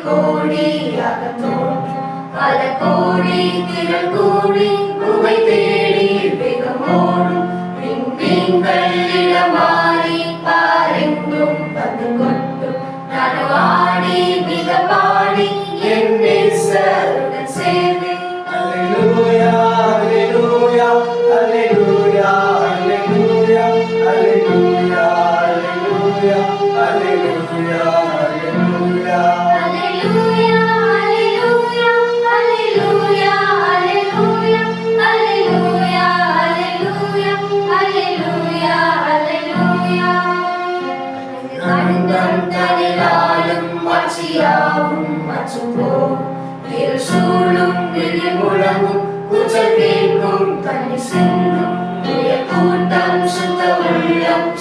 கோடியாக தோன்றும் பல கோடி திரள் கூடி புகை தேடி வேகமோடும் விண்மீன்கள் இடமாறி பாரெங்கும் வந்து கொட்டும் நடுவாடி மிக பாடி என் நேசருடன் சேர்ந்தேன். Alleluia, alleluia, alleluia, alleluia, alleluia, alleluia, alleluia, alleluia.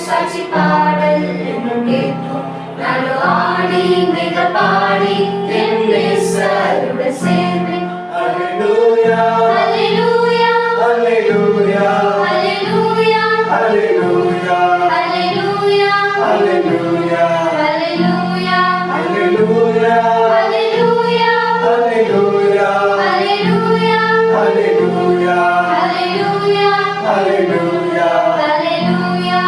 சாட்சி பாடல் என்னும் கேட்கும் நடு ஆடி மிக பாடி என் நேசருடன் சேர்ந்தேன். Alleluia, Alleluia, alleluia, Alleluia, alleluia, Alleluia, alleluia, Alleluia, alleluia, Alleluia, alleluia, Alleluia, alleluia, alleluia.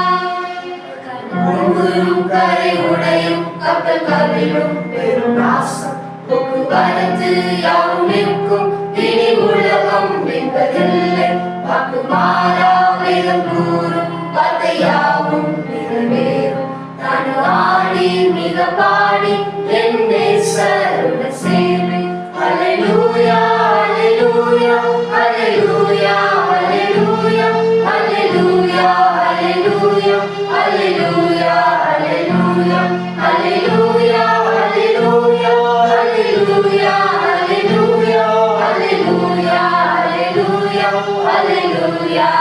முழுவதும் கரை உடையும் கப்பல் கவிழும் பெரும் நாசம் போக்குவரத்து யாவும் நிற்கும் இனி உலகம் என்பதில்லை வாக்கு மாறா வேதம் கூறும் வார்த்தை யாவும் நிறைவேறும் நான் ஆடி மிக பாடி என் நேசருடன் சேர்ந்தேன். Alleluia, Alleluia, Alleluia, Alleluia, Alleluia, Alleluia, Alleluia, Alleluia, Alleluia, Alleluia, Alleluia, Alleluia, Alleluia, Alleluia, Alleluia.